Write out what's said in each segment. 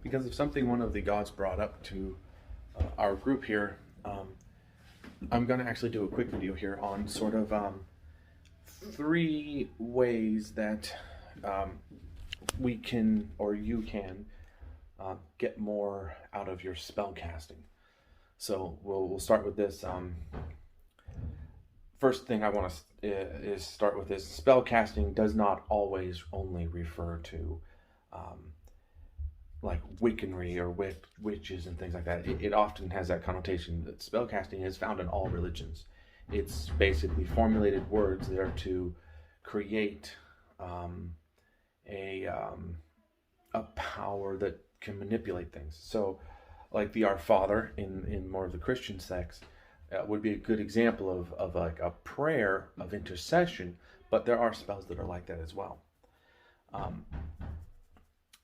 because of something one of the gods brought up to our group here. I'm going to actually do a quick video here on sort of three ways that we can, or you can, get more out of your spell casting. So we'll start with this. First thing I want to is start with this: spell casting does not always only refer to like wiccanry or witches and things like that. It often has that connotation that spell casting is found in all religions. It's basically formulated words that are to create a power that can manipulate things. So, like the Our Father in more of the Christian sects would be a good example of like a prayer of intercession, but there are spells that are like that as well.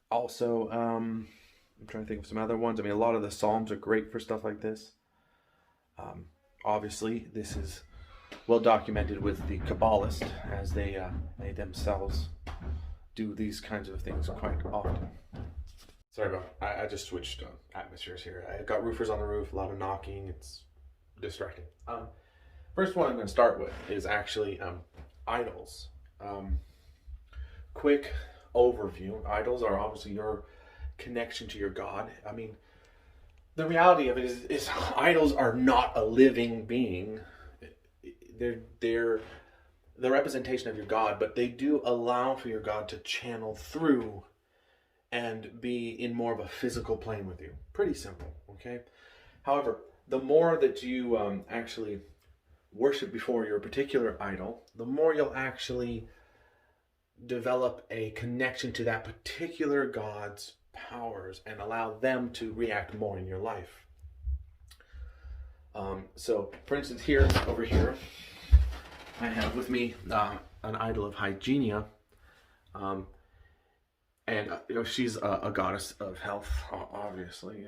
Also, I'm trying to think of some other ones. I mean, a lot of the Psalms are great for stuff like this. Obviously, this is well documented with the Kabbalists, as they themselves do these kinds of things quite often. Sorry about I just switched atmospheres here. I got roofers on the roof, a lot of knocking. It's distracting. First one I'm going to start with is actually idols. Quick overview. Idols are obviously your connection to your God. I mean, the reality of it is idols are not a living being. They're the representation of your God, but they do allow for your God to channel through and be in more of a physical plane with you. Pretty simple, okay? However, the more that you actually worship before your particular idol, the more you'll actually develop a connection to that particular God's powers and allow them to react more in your life. So, for instance, over here, I have with me an idol of Hygienia, and she's a goddess of health, obviously,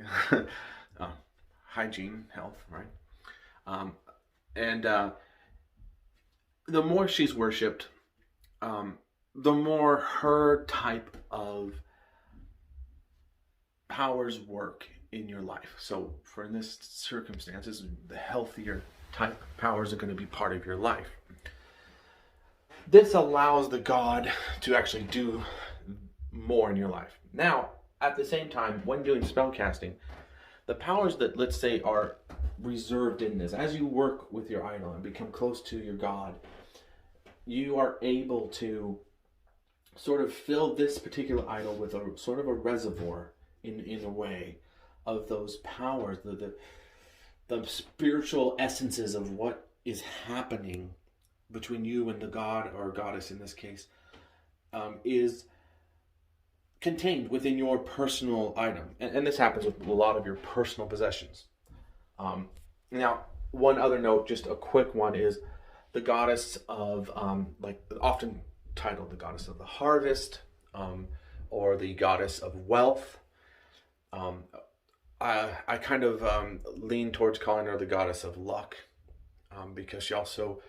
hygiene, health, right? And the more she's worshipped, the more her type of powers work in your life. So for in this circumstances, the healthier type powers are going to be part of your life. This allows the God to actually do more in your life. Now, at the same time, when doing spell casting, the powers that, let's say, are reserved in this, as you work with your idol and become close to your God, you are able to sort of fill this particular idol with a sort of a reservoir in a way of those powers, the spiritual essences of what is happening between you and the God or goddess in this case, is contained within your personal item. And this happens with a lot of your personal possessions. Now, one other note, just a quick one, is the goddess of, like often titled the goddess of the harvest, or the goddess of wealth. I kind of lean towards calling her the goddess of luck, because she also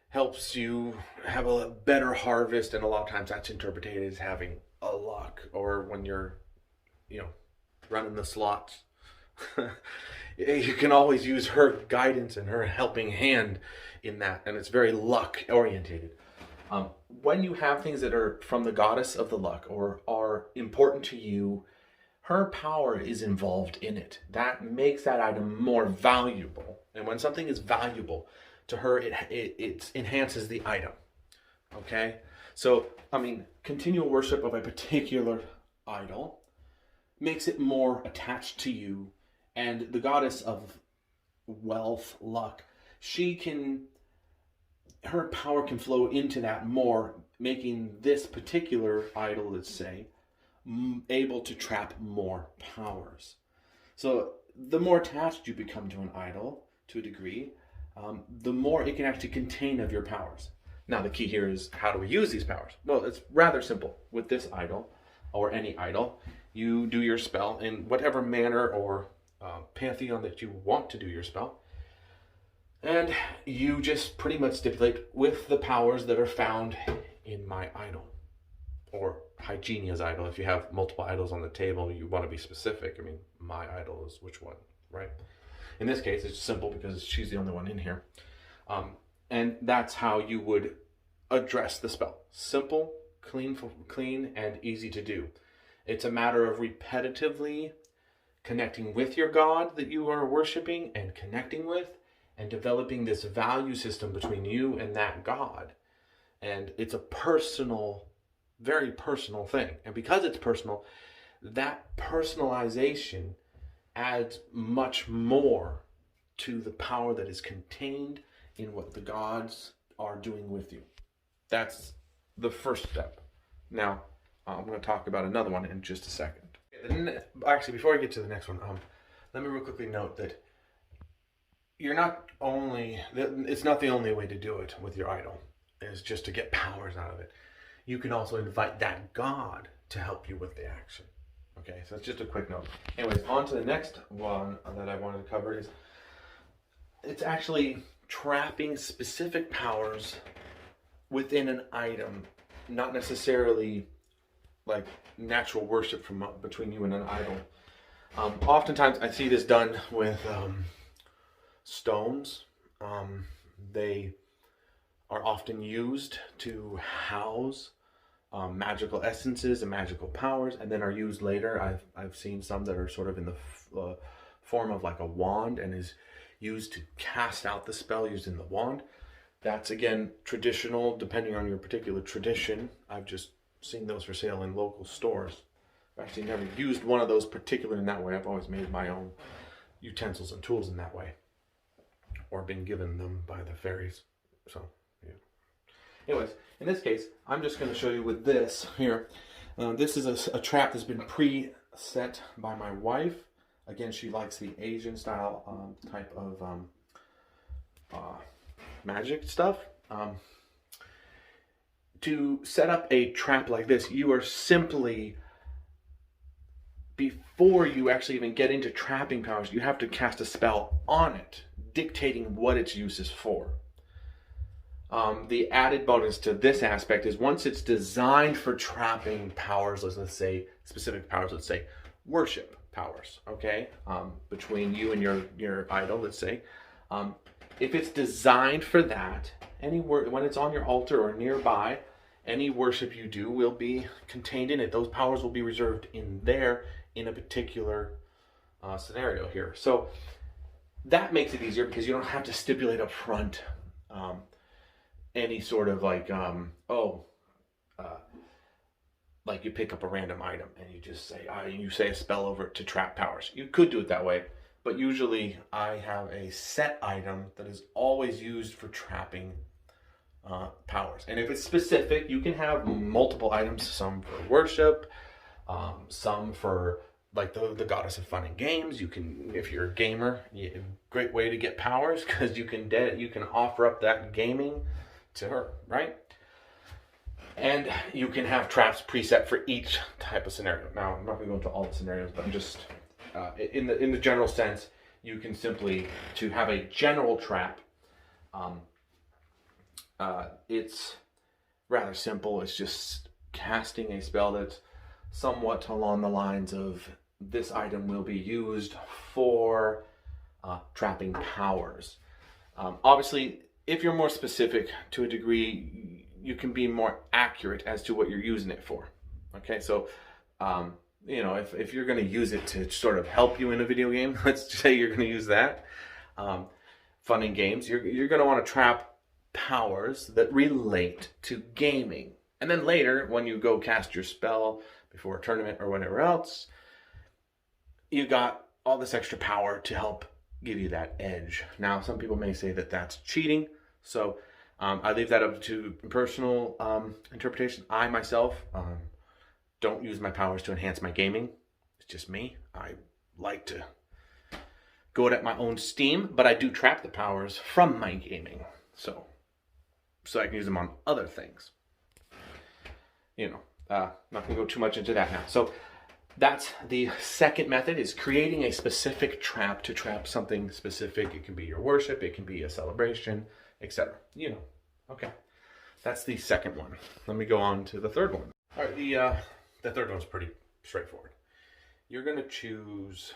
helps you have a better harvest, and a lot of times that's interpreted as having a luck, or when you're, running the slots. You can always use her guidance and her helping hand in that, and it's very luck orientated. When you have things that are from the goddess of the luck or are important to you, her power is involved in it. That makes that item more valuable. And when something is valuable to her, it enhances the item. Okay? So, continual worship of a particular idol makes it more attached to you. And the goddess of wealth, luck, her power can flow into that more, making this particular idol, let's say, able to trap more powers. So the more attached you become to an idol, to a degree, the more it can actually contain of your powers. Now the key here is, how do we use these powers? Well, it's rather simple. With this idol, or any idol, you do your spell in whatever manner or pantheon that you want to do your spell. And you just pretty much stipulate with the powers that are found in my idol. or Hygienia's idol. If you have multiple idols on the table, you want to be specific. I mean, my idol is which one, right? In this case, it's simple because she's the only one in here. And that's how you would address the spell. Simple, clean, and easy to do. It's a matter of repetitively connecting with your God that you are worshiping and connecting with, and developing this value system between you and that God. And it's a personal, very personal thing. And because it's personal, that personalization adds much more to the power that is contained in what the gods are doing with you. That's the first step. Now, I'm going to talk about another one in just a second. Actually, before I get to the next one, let me real quickly note that it's not the only way to do it with your idol, is just to get powers out of it. You can also invite that God to help you with the action. Okay, so that's just a quick note. Anyways, on to the next one that I wanted to cover is, it's actually trapping specific powers within an item, not necessarily like natural worship from between you and an idol. Oftentimes I see this done with stones. They are often used to house magical essences and magical powers, and then are used later. I've seen some that are sort of in the form of like a wand, and is used to cast out the spell using the wand. That's again traditional, depending on your particular tradition. I've just seen those for sale in local stores. I've actually never used one of those particular in that way. I've always made my own utensils and tools in that way, or been given them by the fairies. So yeah. Anyways, in this case, I'm just going to show you with this here. This is a trap that's been pre-set by my wife. Again, she likes the Asian style type of magic stuff. To set up a trap like this, you are simply, before you actually even get into trapping powers, you have to cast a spell on it, dictating what its use is for. The added bonus to this aspect is, once it's designed for trapping powers, let's say specific powers, let's say worship powers, okay, between you and your idol, let's say, if it's designed for that, when it's on your altar or nearby, any worship you do will be contained in it. Those powers will be reserved in there in a particular scenario here. So that makes it easier, because you don't have to stipulate up front any sort of like, like you pick up a random item and you just say, you say a spell over it to trap powers. You could do it that way, but usually I have a set item that is always used for trapping powers. And if it's specific, you can have multiple items, some for worship, some for like the goddess of fun and games. You can, if you're a gamer, great way to get powers, because you can offer up that gaming to her, right? And you can have traps preset for each type of scenario. Now, I'm not going to go into all the scenarios, but I'm just in the general sense, you can simply, to have a general trap, it's rather simple. It's just casting a spell that's somewhat along the lines of, this item will be used for trapping powers. Obviously, if you're more specific to a degree, you can be more accurate as to what you're using it for. Okay, so if you're going to use it to sort of help you in a video game, let's say you're going to use that, fun and games, you're going to want to trap powers that relate to gaming. And then later, when you go cast your spell before a tournament or whatever else, you got all this extra power to help give you that edge. Now, some people may say that that's cheating, so I leave that up to personal interpretation. I myself don't use my powers to enhance my gaming. It's just me. I like to go it at my own steam, but I do trap the powers from my gaming, so I can use them on other things. Not gonna go too much into that now. So that's the second method, is creating a specific trap to trap something specific. It can be your worship, it can be a celebration, etc. Okay. That's the second one. Let me go on to the third one. All right, the third one's pretty straightforward. You're going to choose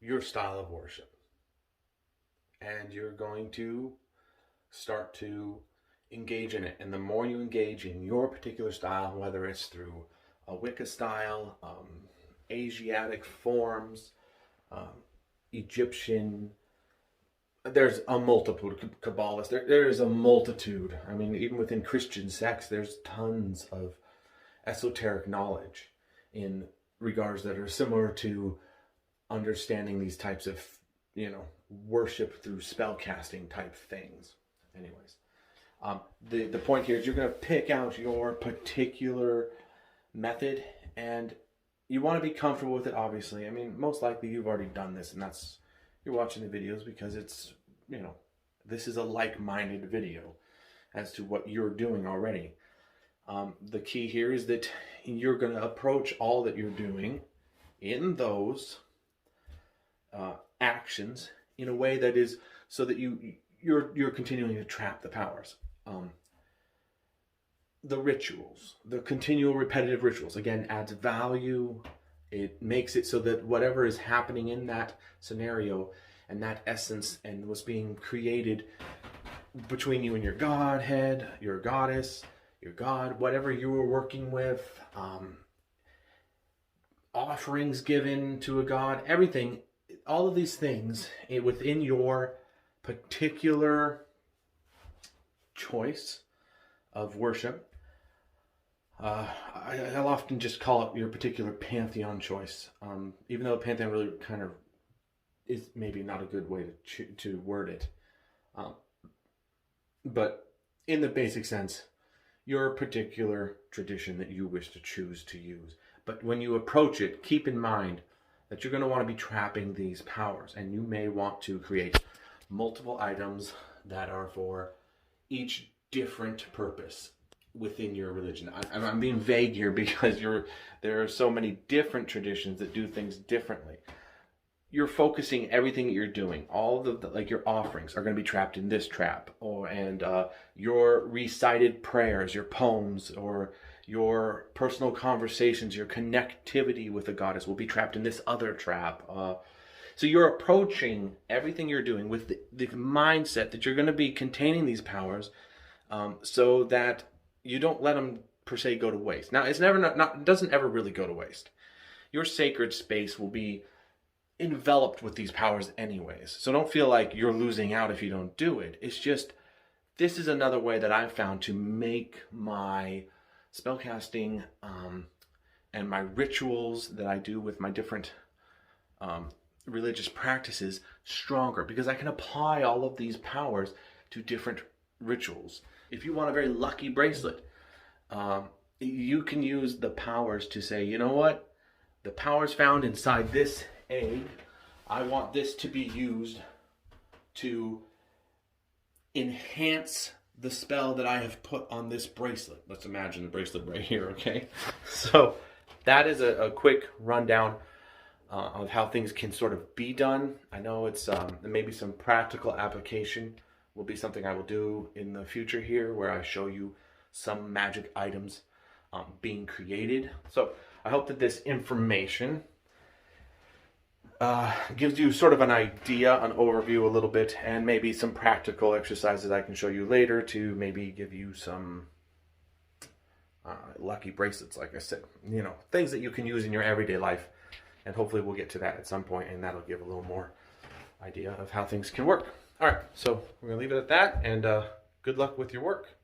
your style of worship, and you're going to start to engage in it. And the more you engage in your particular style, whether it's through a Wicca style, Asiatic forms, um, Egyptian, there's a multitude of Kabbalists. There is a multitude. I mean, even within Christian sects, there's tons of esoteric knowledge in regards that are similar to understanding these types of, worship through spell casting type things. Anyways, the point here is you're going to pick out your particular method, and you want to be comfortable with it, obviously. I mean, most likely you've already done this, and you're watching the videos because it's, this is a like-minded video as to what you're doing already. The key here is that you're going to approach all that you're doing in those actions in a way that is so that you're continuing to trap the powers. The rituals, the continual repetitive rituals, again, adds value. It makes it so that whatever is happening in that scenario and that essence and what's being created between you and your Godhead, your goddess, your God, whatever you were working with, offerings given to a God, everything, all of these things within your particular choice of worship. I'll often just call it your particular pantheon choice, even though pantheon really kind of is maybe not a good way to word it. But in the basic sense, your particular tradition that you wish to choose to use. But when you approach it, keep in mind that you're going to want to be trapping these powers, and you may want to create multiple items that are for each different purpose within your religion. I'm being vague here because there are so many different traditions that do things differently. You're focusing everything that you're doing, all the like your offerings are going to be trapped in this trap, and your recited prayers, your poems, or your personal conversations, your connectivity with the goddess will be trapped in this other trap. So you're approaching everything you're doing with the mindset that you're going to be containing these powers, so that you don't let them per se go to waste. Now, it's never it doesn't ever really go to waste. Your sacred space will be enveloped with these powers anyways. So don't feel like you're losing out if you don't do it. It's just, this is another way that I've found to make my spellcasting and my rituals that I do with my different religious practices stronger, because I can apply all of these powers to different rituals. If you want a very lucky bracelet, you can use the powers to say, you know what? The powers found inside this egg, I want this to be used to enhance the spell that I have put on this bracelet. Let's imagine the bracelet right here, okay? So that is a quick rundown of how things can sort of be done. I know it's maybe some practical application will be something I will do in the future here, where I show you some magic items being created. So I hope that this information gives you sort of an idea, an overview a little bit, and maybe some practical exercises I can show you later to maybe give you some lucky bracelets, like I said. Things that you can use in your everyday life. And hopefully we'll get to that at some point, and that'll give a little more idea of how things can work. All right, so we're going to leave it at that, and good luck with your work.